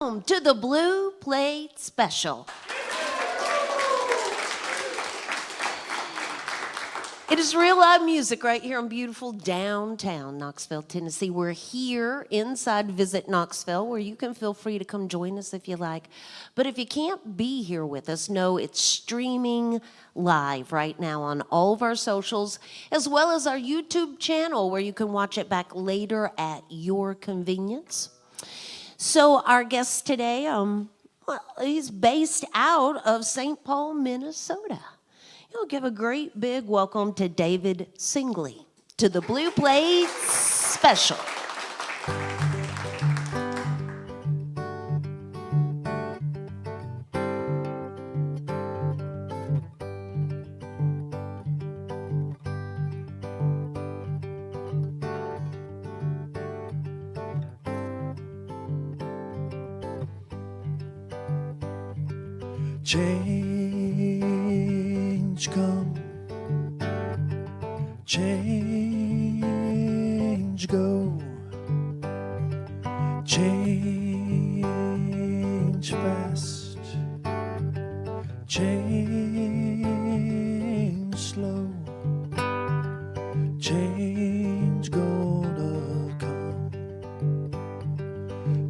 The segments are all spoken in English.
To the Blue Plate Special. It is real live music right here in beautiful downtown Knoxville, Tennessee. We're here inside Visit Knoxville, where you can feel free to come join us if you like. But if you can't be here with us, know it's streaming live right now on all of our socials, as well as our YouTube channel, where you can watch it back later at your convenience. So our guest today, he's based out of St. Paul, Minnesota. You'll give a great big welcome to David Singley to the Blue Plate Special. Change come, change go, change fast, change slow, change gonna come,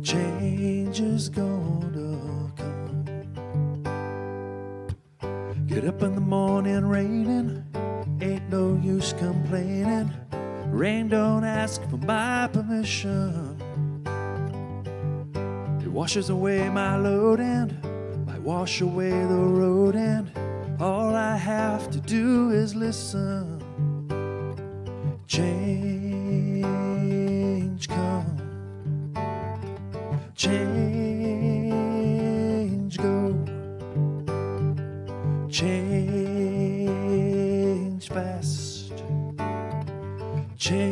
change is gonna come. Get up in the morning raining, ain't no use complaining. Rain don't ask for my permission. It washes away my load and might wash away the road, and all I have to do is listen. Change come, change go, change fast, change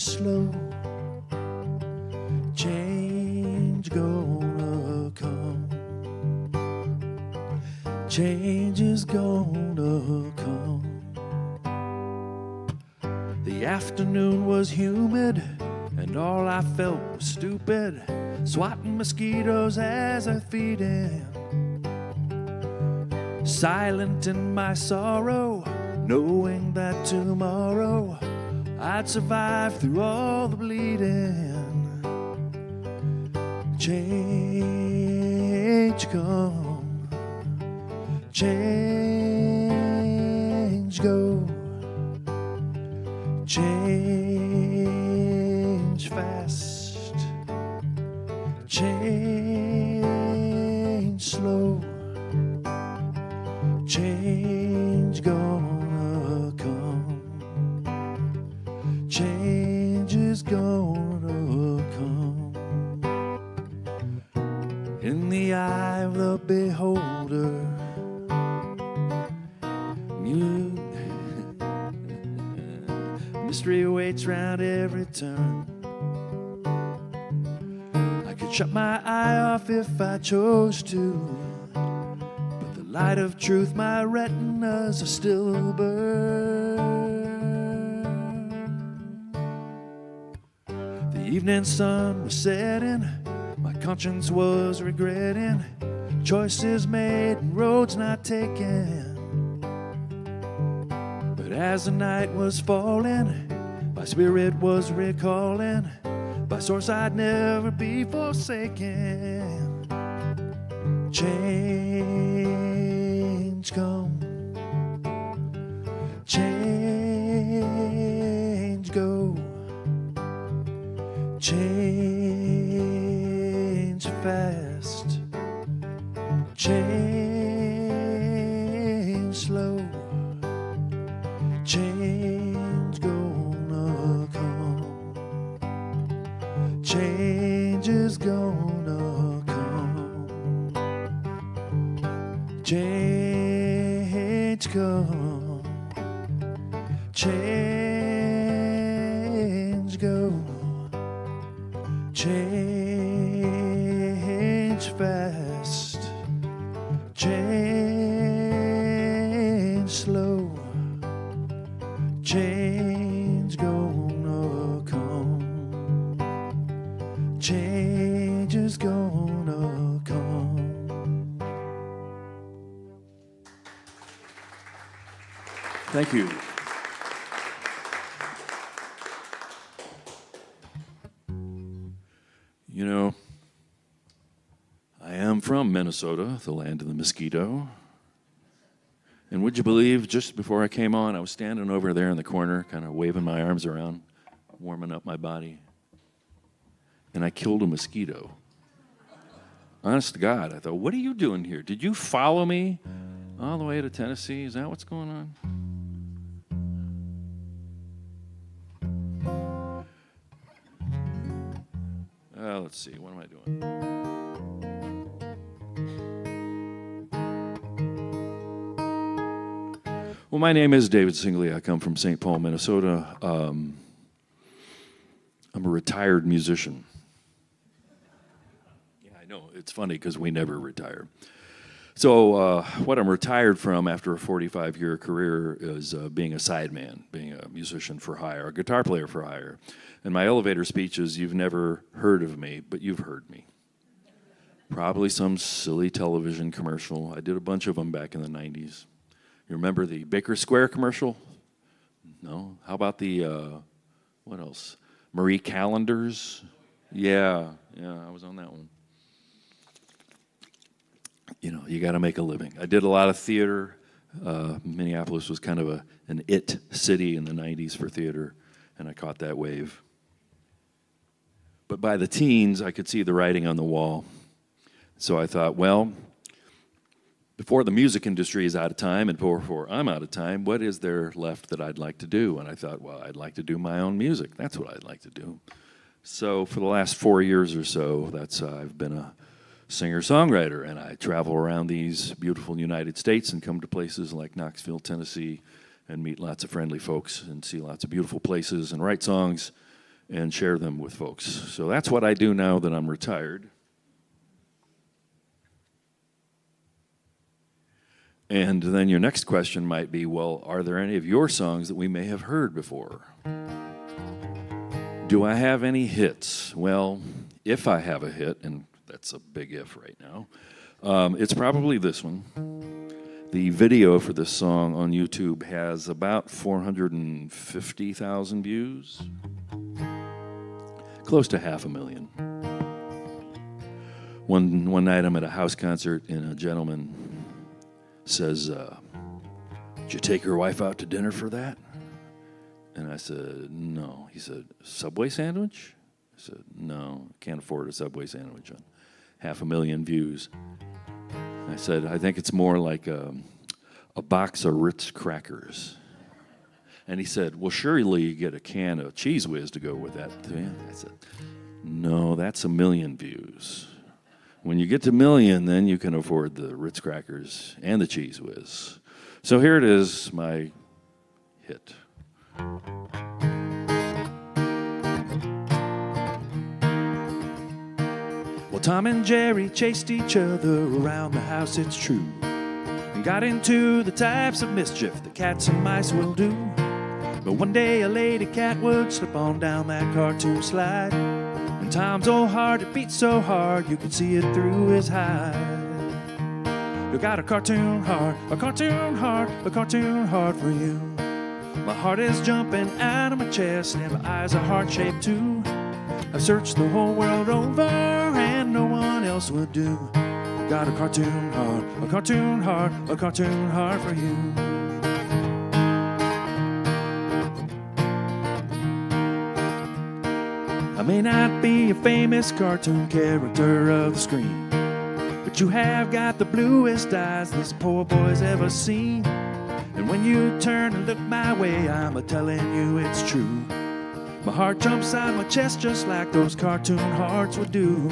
slow, change gonna come, change is gonna come. The afternoon was humid and all I felt was stupid, swatting mosquitoes as I feed in. Silent in my sorrow, knowing that tomorrow I'd survive through all the bleeding. Change come, change go, change fast, change slow, change gonna come, change is gonna come. In the eye of the beholder, mute mystery waits round every turn. I could shut my eye off if I chose to, light of truth, my retinas are still burn. The evening sun was setting, my conscience was regretting choices made and roads not taken. But as the night was falling, my spirit was recalling, by source I'd never be forsaken. Change come, change go, change fast, change slow, change gonna come, change is gonna come, change come, change go, change fast, change slow, change gonna come, change Thank you. You know, I am from Minnesota, the land of the mosquito. And would you believe, just before I came on, I was standing over there in the corner, kind of waving my arms around, warming up my body. And I killed a mosquito. Honest to God, I thought, what are you doing here? Did you follow me all the way to Tennessee? Is that what's going on? Let's see, what am I doing? Well, my name is David Singley. I come from St. Paul, Minnesota. I'm a retired musician. Yeah, I know. It's funny because we never retire. So what I'm retired from after a 45-year career is being a sideman, being a musician for hire, a guitar player for hire. And my elevator speech is, you've never heard of me, but you've heard me. Probably some silly television commercial. I did a bunch of them back in the 90s. You remember the Baker Square commercial? No? How about the, what else? Marie Callender's? Yeah, I was on that one. You know, you got to make a living. I did a lot of theater. Minneapolis was kind of an it city in the 90s for theater, and I caught that wave. But by the teens, I could see the writing on the wall. So I thought, well, before the music industry is out of time and before I'm out of time, what is there left that I'd like to do? And I thought, well, I'd like to do my own music. That's what I'd like to do. So for the last 4 years or so, I've been a singer-songwriter, and I travel around these beautiful United States and come to places like Knoxville, Tennessee, and meet lots of friendly folks and see lots of beautiful places and write songs and share them with folks. So that's what I do now that I'm retired. And then your next question might be, well, are there any of your songs that we may have heard before? Do I have any hits? Well, if I have a hit, and that's a big if right now, it's probably this one. The video for this song on YouTube has about 450,000 views. Close to 500,000. One night I'm at a house concert and a gentleman says, did you take your wife out to dinner for that? And I said, no. He said, Subway sandwich? I said, no, can't afford a Subway sandwich on 500,000 views. I said, I think it's more like a box of Ritz crackers. And he said, well, surely you get a can of Cheese Whiz to go with that. I said, no, that's 1 million views. When you get to 1 million, then you can afford the Ritz crackers and the Cheese Whiz. So here it is, my hit. Well, Tom and Jerry chased each other around the house, it's true, and got into the types of mischief that cats and mice will do. But one day a lady cat would slip on down that cartoon slide, and Tom's old heart, it beat so hard you could see it through his hide. You got a cartoon heart, a cartoon heart, a cartoon heart for you. My heart is jumping out of my chest and my eyes are heart-shaped too. I've searched the whole world over and no one else would do. Got a cartoon heart, a cartoon heart, a cartoon heart for you. I may not be a famous cartoon character of the screen, but you have got the bluest eyes this poor boy's ever seen. And when you turn and look my way, I'm a-telling you it's true. My heart jumps out of my chest just like those cartoon hearts would do.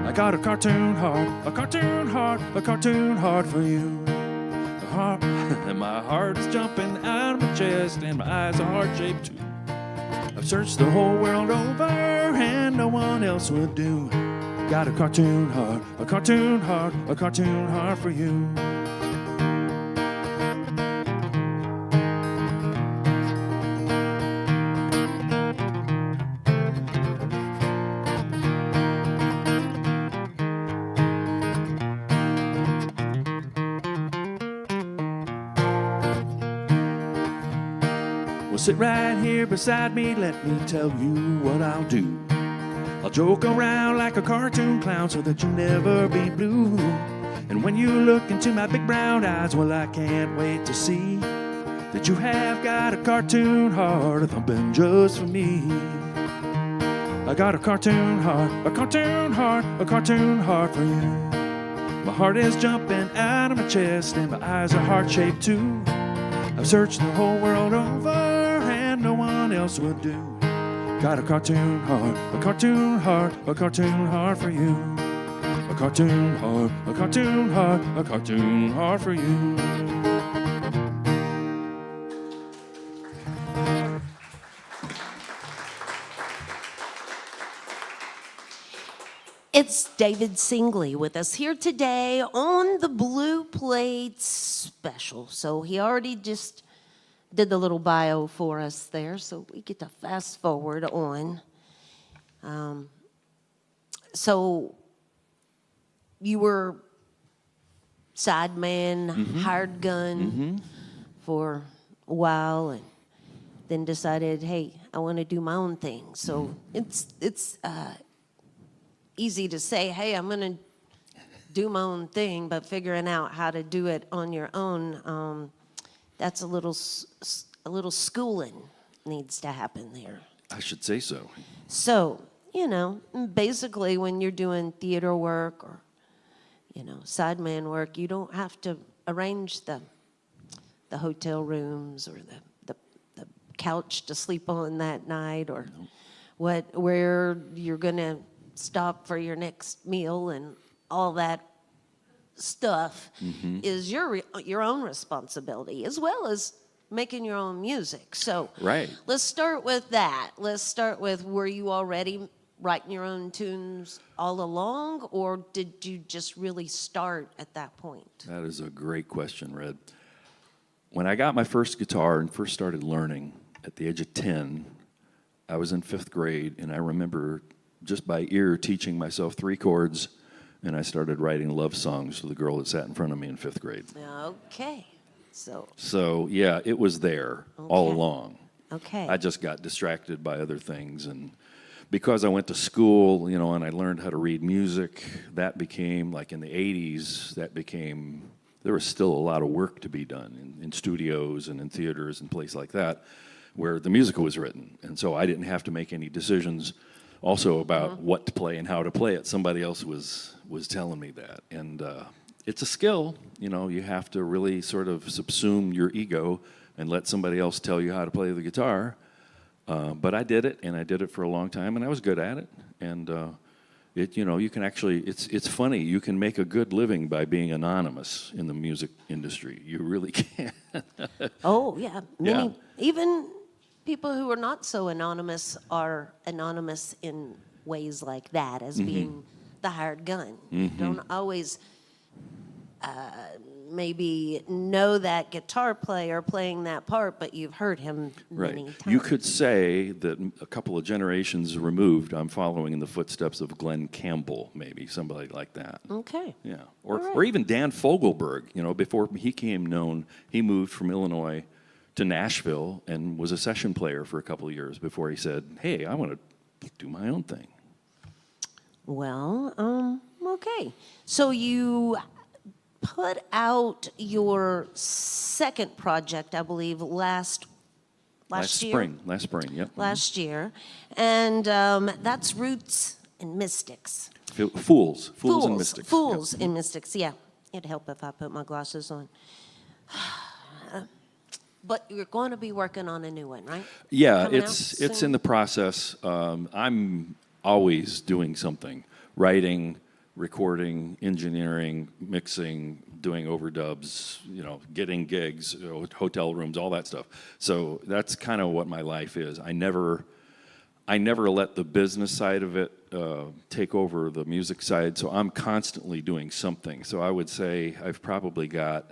I got a cartoon heart, a cartoon heart, a cartoon heart for you. A heart, and my heart is jumping out of my chest and my eyes are heart-shaped too. I've searched the whole world over and no one else would do. Got a cartoon heart, a cartoon heart, a cartoon heart for you. Well, sit right here beside me, let me tell you what I'll do. I'll joke around like a cartoon clown so that you'll never be blue. And when you look into my big brown eyes, well, I can't wait to see that you have got a cartoon heart a-thumping just for me. I got a cartoon heart, a cartoon heart, a cartoon heart for you. My heart is jumping out of my chest and my eyes are heart-shaped too. I've searched the whole world over and no one else would do. Got a cartoon heart, a cartoon heart, a cartoon heart for you. A cartoon heart, a cartoon heart, a cartoon heart for you. It's David Singley with us here today on the Blue Plate Special. So he already just did the little bio for us there, so we get to fast forward on. So you were sideman, hired gun for a while, and then decided, hey, I want to do my own thing. So it's easy to say, hey, I'm going to do my own thing, but figuring out how to do it on your own, that's a little schooling needs to happen there. I should say so. So, basically when you're doing theater work or, sideman work, you don't have to arrange the hotel rooms or the couch to sleep on that night or where you're going to stop for your next meal and all that stuff is your own responsibility, as well as making your own music. So right. Let's start with that. Let's start with, were you already writing your own tunes all along, or did you just really start at that point? That is a great question, Red. When I got my first guitar and first started learning at the age of 10, I was in 5th grade, and I remember just by ear teaching myself 3 chords, and I started writing love songs to the girl that sat in front of me in 5th grade. Okay. So yeah, it was there all along. Okay. I just got distracted by other things, and because I went to school, and I learned how to read music, that became, like in the 80s, there was still a lot of work to be done in studios and in theaters and places like that, where the music was written. And so I didn't have to make any decisions also about what to play and how to play it. Somebody else was telling me that. And it's a skill, you have to really sort of subsume your ego and let somebody else tell you how to play the guitar. But I did it, and I did it for a long time, and I was good at it. And you can actually, it's funny, you can make a good living by being anonymous in the music industry. You really can. Oh, yeah. Even people who are not so anonymous are anonymous in ways like that, as being the hired gun. You don't always maybe know that guitar player playing that part, but you've heard him many times. You could say that a couple of generations removed, I'm following in the footsteps of Glenn Campbell, maybe, somebody like that. Okay. Yeah, or even Dan Fogelberg, before he became known, he moved from Illinois to Nashville and was a session player for a couple of years before he said, hey, I want to do my own thing. Well, okay. So you put out your second project, I believe, last year? Last spring, yep. Last year. And that's Roots and Mystics. Fools and Mystics. Fools and Mystics, yeah. It'd help if I put my glasses on. But you're going to be working on a new one, right? Yeah, it's in the process. I'm always doing something, writing, recording, engineering, mixing, doing overdubs, getting gigs, hotel rooms, all that stuff. So that's kind of what my life is. I never let the business side of it take over the music side, so I'm constantly doing something. So I would say I've probably got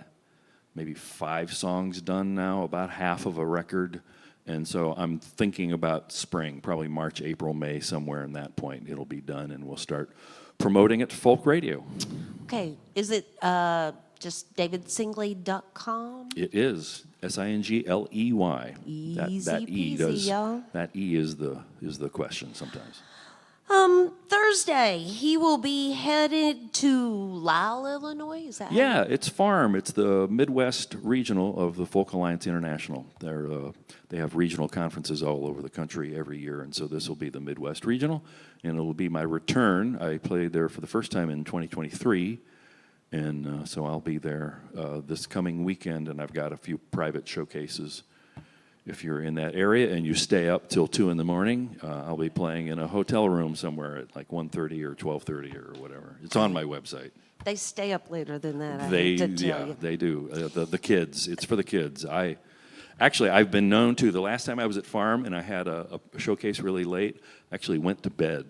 maybe 5 songs done now, about half of a record. And so I'm thinking about spring, probably March, April, May, somewhere in that point. It'll be done, and we'll start promoting it to folk radio. Okay. Is it just davidsingley.com. It is Singley. Easy That E peasy, does. y'all. That E is the question sometimes. Thursday, he will be headed to Lisle, Illinois. Is that how Yeah, it's FARM. It's the Midwest Regional of the Folk Alliance International. They have regional conferences all over the country every year, and so this will be the Midwest Regional, and it'll be my return. I played there for the first time in 2023, and so I'll be there this coming weekend, and I've got a few private showcases. If you're in that area and you stay up till 2 in the morning, I'll be playing in a hotel room somewhere at like 1:30 or 12:30 or whatever. It's on my website. They stay up later than that, I hate to tell you. They do. The kids. It's for the kids. I've been known to. The last time I was at Farm and I had a showcase really late, I actually went to bed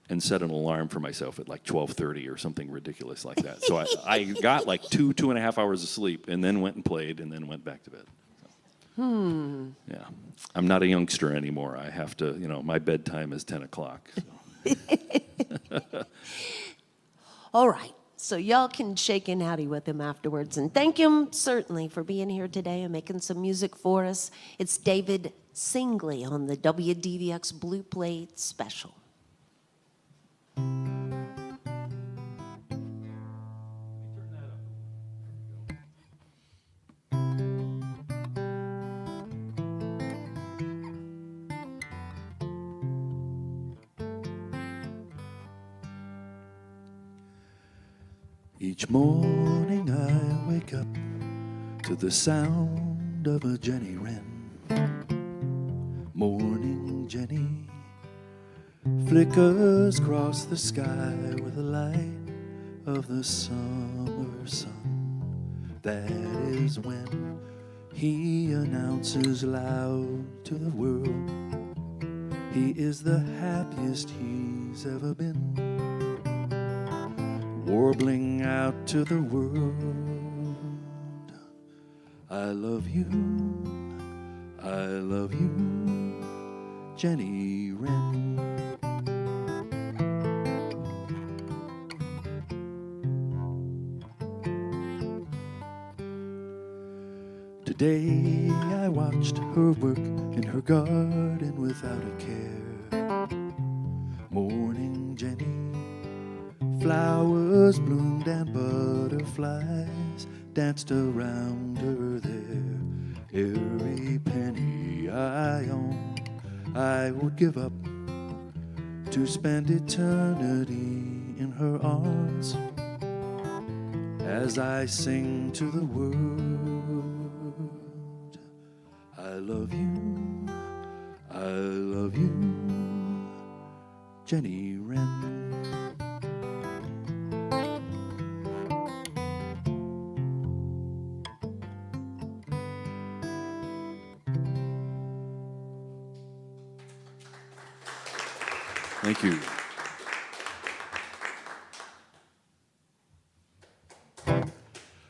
and set an alarm for myself at like 12:30 or something ridiculous like that. So I got like 2.5 hours of sleep and then went and played and then went back to bed. Yeah. I'm not a youngster anymore. I have to, my bedtime is 10 o'clock. So. All right. So y'all can shake and howdy with him afterwards. And thank him, certainly, for being here today and making some music for us. It's David Singley on the WDVX Blue Plate Special. Each morning I wake up to the sound of a Jenny Wren. Morning Jenny flickers across the sky with the light of the summer sun. That is when he announces loud to the world he is the happiest he's ever been. Warbling out to the world, I love you, Jenny Wren. Today I watched her work in her garden without a care. Morning Jenny, flowers bloomed and butterflies danced around her there. Every penny I own, I would give up to spend eternity in her arms as I sing to the world. I love you, Jenny Wren. Thank you.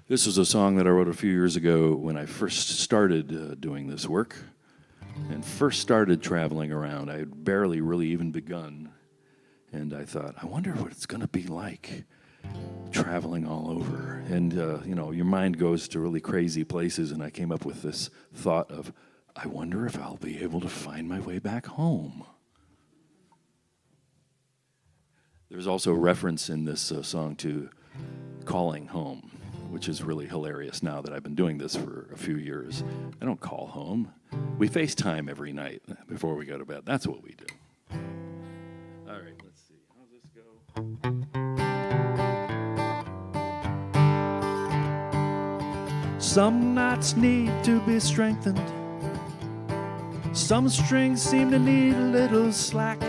This is a song that I wrote a few years ago when I first started doing this work and first started traveling around. I had barely really even begun, and I thought, I wonder what it's going to be like traveling all over. And, your mind goes to really crazy places, and I came up with this thought of, I wonder if I'll be able to find my way back home. There's also a reference in this song to calling home, which is really hilarious now that I've been doing this for a few years. I don't call home. We FaceTime every night before we go to bed. That's what we do. All right, let's see. How's this go? Some knots need to be strengthened. Some strings seem to need a little slack.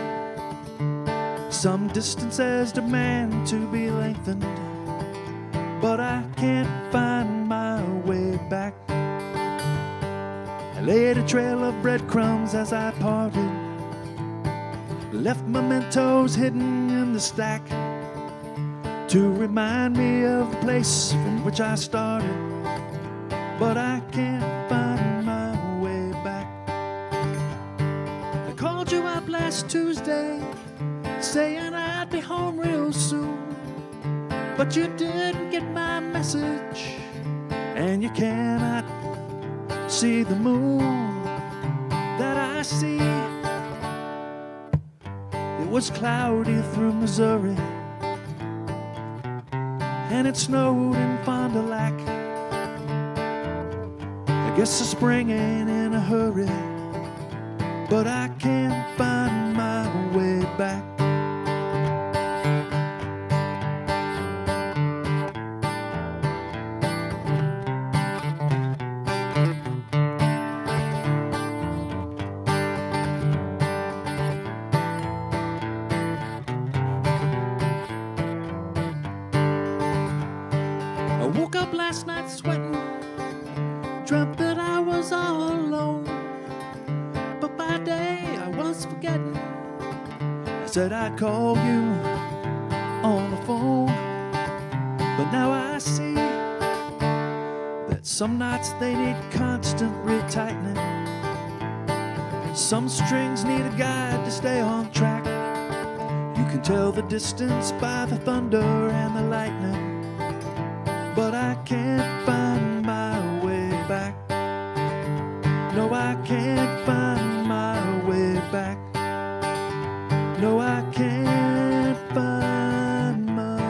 Some distances demand to be lengthened, but I can't find my way back. I laid a trail of breadcrumbs as I parted, left mementos hidden in the stack to remind me of the place from which I started, but I can't find my way back. I called you up last Tuesday, saying I'd be home real soon. but you didn't get my message, and you cannot see the moon that I see. It was cloudy through Missouri, and it snowed in Fond du Lac. I guess the spring ain't in a hurry, but I can't find my way back. I woke up last night sweating, dreamt that I was all alone, but by day I was forgetting. I said I'd call you on the phone, but now I see that some nights they need constant retightening. Some strings need a guide to stay on track. You can tell the distance by the thunder and the lightning, but I can't find my way back. No, I can't find my way back. No, I can't find my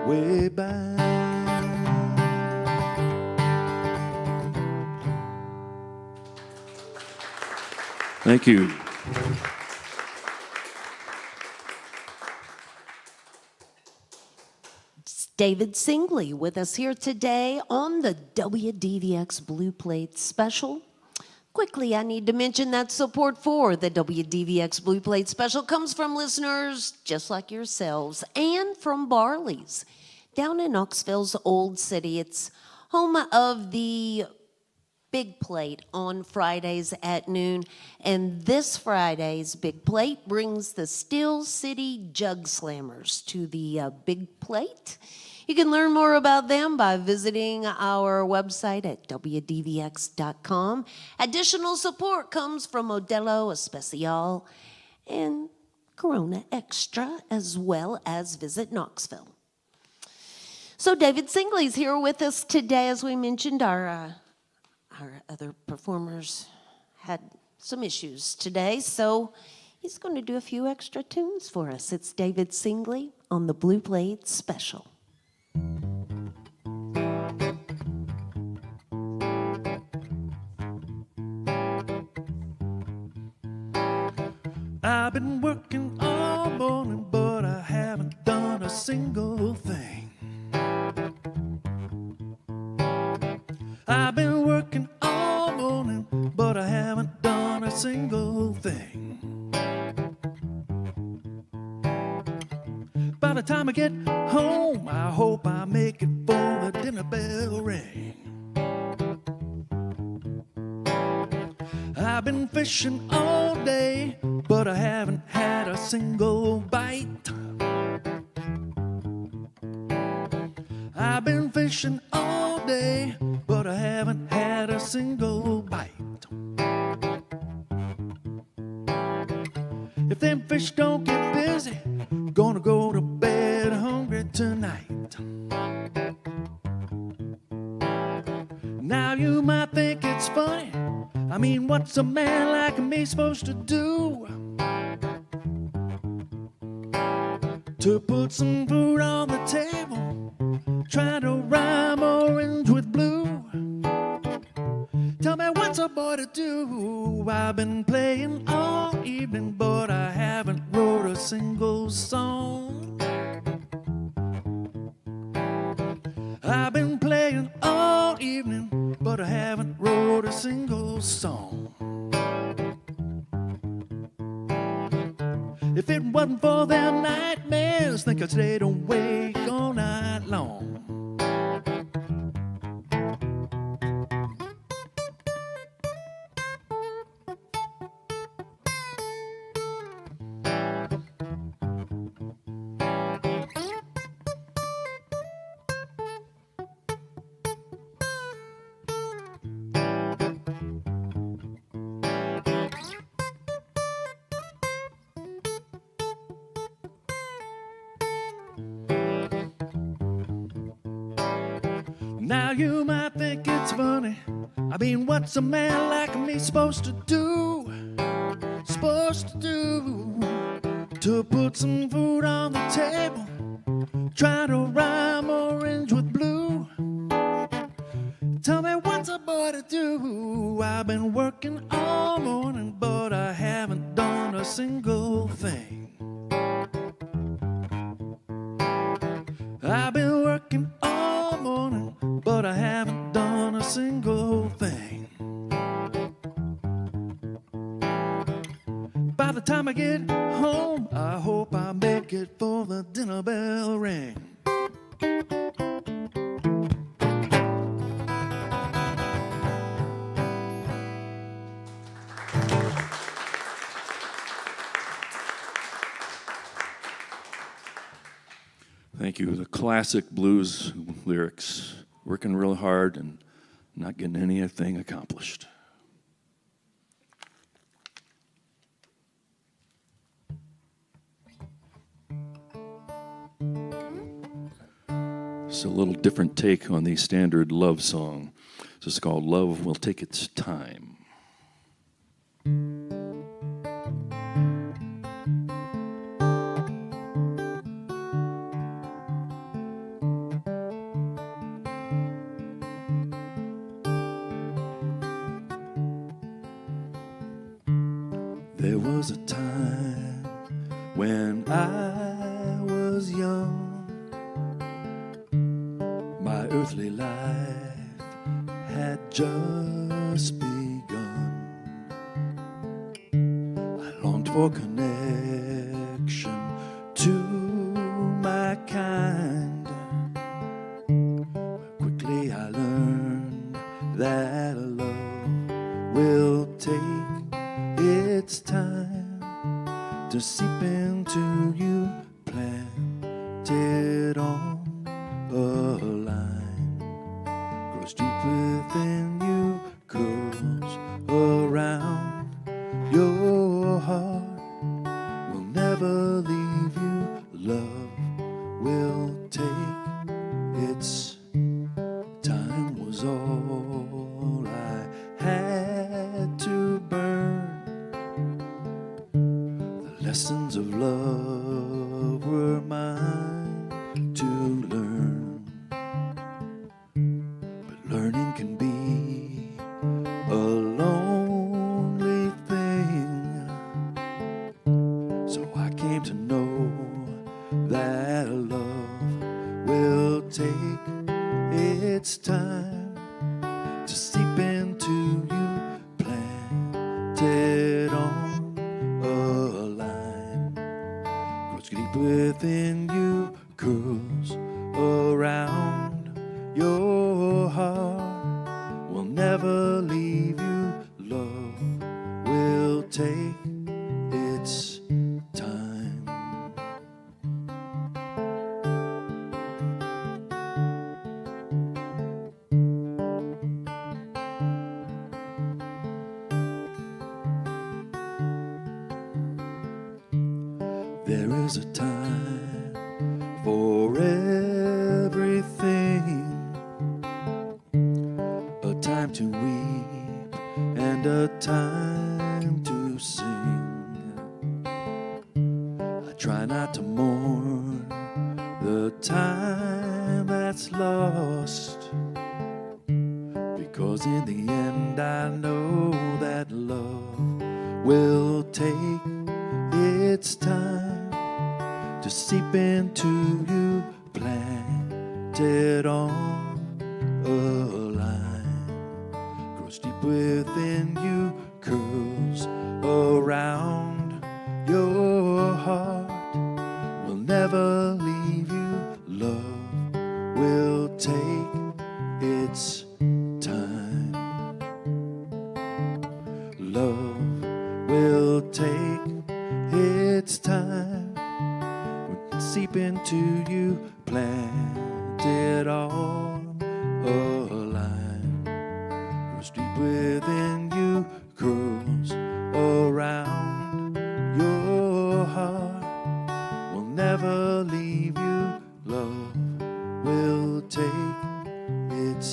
way back. Thank you. David Singley with us here today on the WDVX Blue Plate Special. Quickly, I need to mention that support for the WDVX Blue Plate Special comes from listeners just like yourselves and from Barley's down in Knoxville's Old City. It's home of the Big Plate on Fridays at noon. And this Friday's Big Plate brings the Steel City Jug Slammers to the Big Plate. You can learn more about them by visiting our website at WDVX.com. Additional support comes from Modelo Especial and Corona Extra, as well as Visit Knoxville. So David Singley's here with us today. As we mentioned, our other performers had some issues today, so he's going to do a few extra tunes for us. It's David Singley on the Blue Plate Special. I've been working all morning, but I haven't done a single thing. I've been working all morning, but I haven't done a single thing. By the time I get home, I hope I make it for the dinner bell ring. I've been fishing all day, but I haven't had a single bite. I've been fishing all day, but I haven't had a single bite. If them fish don't get busy, gonna go to bed hungry tonight. Now you might think it's funny, I mean, what's a man like me supposed to do? To put some food on the table, try to rhyme orange with blue. Tell me what's a boy to do? I've been playing all evening, but I haven't wrote a single song. I've been playing all evening, but I haven't wrote a single song. If it wasn't for them nightmares, think I'd stayed awake all night long. Now you might think it's funny. I mean, what's a man like me supposed to do? Supposed to do to put some food on the table? Try to rhyme orange with blue. Tell me what's a boy to do? I've been working all morning, but I haven't done a single thing. I've been working all morning, but I haven't done a single thing. By the time I get home, I hope I make it for the dinner bell ring. Thank you. The classic blues lyrics, working real hard and not getting anything accomplished. It's a little different take on the standard love song. This is called Love Will Take Its Time. There was a time when I was young. My earthly life had just begun. I longed for connection to my kind. But quickly I learned that love will take its time to seep into you, planted on a line, grows deep within you, curls around your heart, will never leave you. Love will take its time, was all I had to burn. Lessons of love were mine to learn, but learning can be a lonely thing. So I came to know that love will take its time to seep into you, planted on deep within you, curls around your heart, will never leave you. Love will take its time. There is a time for everything, a time to weep and a time to sing. I try not to mourn the time that's lost, because in the end I know that love will take its time to seep into you, planted on a line, grows deep within you, curls around your heart, will never leave you. Love will take its time. Love will take its time, seep into you, planted on a line, grows deep within you, curls around your heart, will never leave you. Love will take its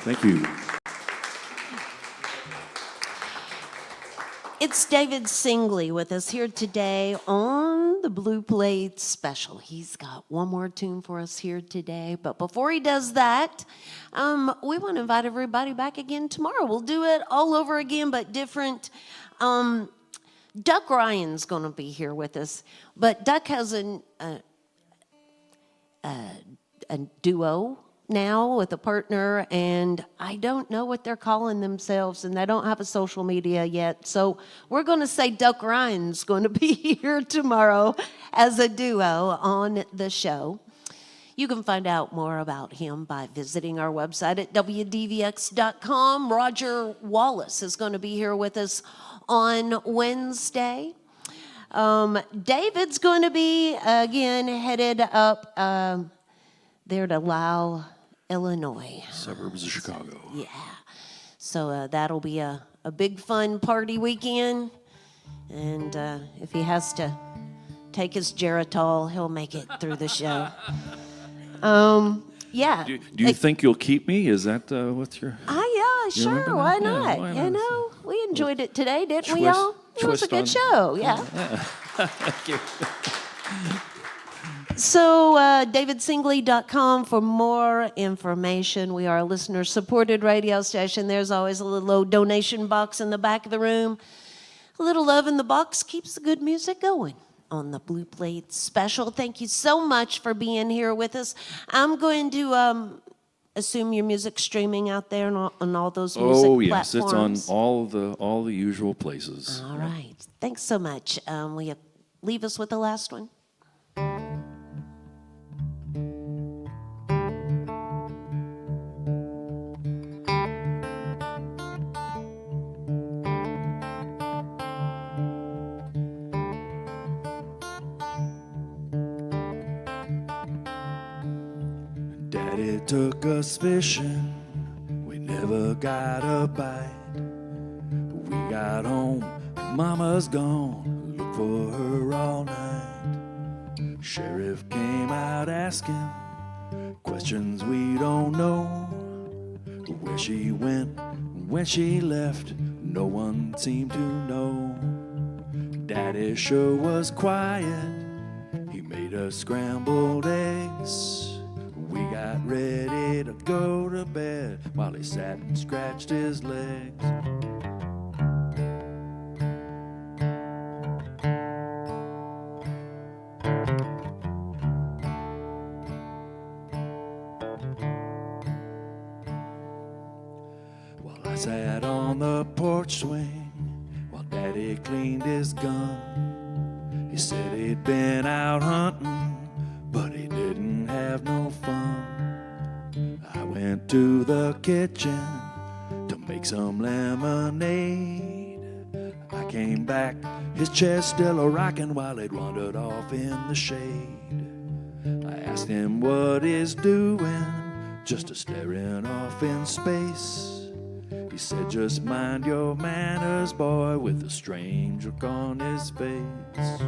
Thank you. It's David Singley with us here today on the Blue Plate Special. He's got one more tune for us here today. But before he does that, we want to invite everybody back again tomorrow. We'll do it all over again, but different. Duck Ryan's going to be here with us. But Duck has a duo now with a partner, and I don't know what they're calling themselves, and they don't have a social media yet. So we're going to say Duck Ryan's going to be here tomorrow as a duo on the show. You can find out more about him by visiting our website at WDVX.com. Roger Wallace is going to be here with us on Wednesday. David's going to be, again, headed up there to Lisle, Illinois. Suburbs of Chicago. Yeah. So that'll be a big fun party weekend. And if he has to take his Geritol, he'll make it through the show. Yeah. Do you think you'll keep me? Is that what you're... Yeah, sure. remember Why that? Yeah, not? why You not? know, we enjoyed it today, didn't we, Twist- all? It was a twist good on- show. Yeah. Thank you. So, davidsingley.com for more information. We are a listener-supported radio station. There's always a little old donation box in the back of the room. A little love in the box keeps the good music going on the Blue Plate Special. Thank you so much for being here with us. I'm going to assume your music's streaming out there on all those music Oh, yes. It's on platforms. all the usual places. All right. Thanks so much. Will you leave us with the last one? Daddy took us fishing, we never got a bite. We got home, Mama's gone, looked for her all night. Sheriff came out asking questions we don't know. Where she went, when she left, no one seemed to know. Daddy sure was quiet, he made us scrambled eggs. We got ready to go to bed while he sat and scratched his legs. While I sat on the porch swing while Daddy cleaned his gun. He said he'd been out hunting, but he didn't have no fun. I went to the kitchen to make some lemonade. I came back, his chair still a-rocking while he'd wandered off in the shade. I asked him what he's doing, just a staring off in space. He said, just mind your manners, boy, with a strange look on his face.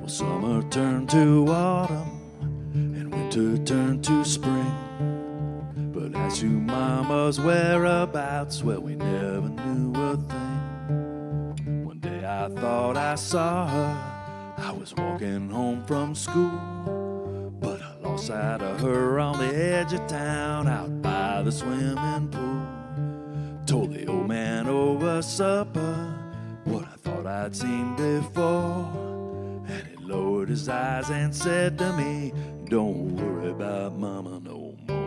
Summer turned to autumn and winter turned to spring. But as to Mama's whereabouts, well, we never knew a thing. One day I thought I saw her, I was walking home from school, but I lost sight of her on the edge of town out by the swimming pool. Told the old man over supper what I thought I'd seen before, and he lowered his eyes and said to me, don't worry about mama no more.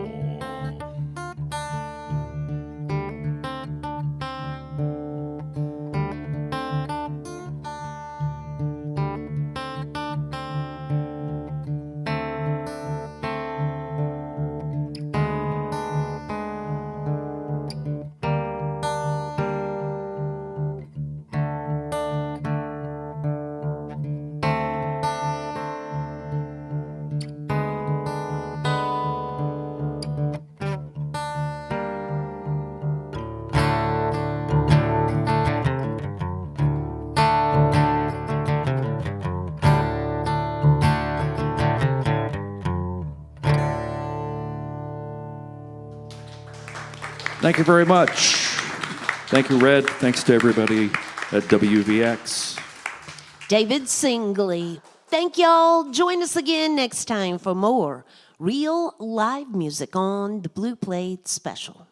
Thank you very much. Thank you, Red. Thanks to everybody at WVX. David Singley. Thank y'all. Join us again next time for more real live music on the Blue Plate Special.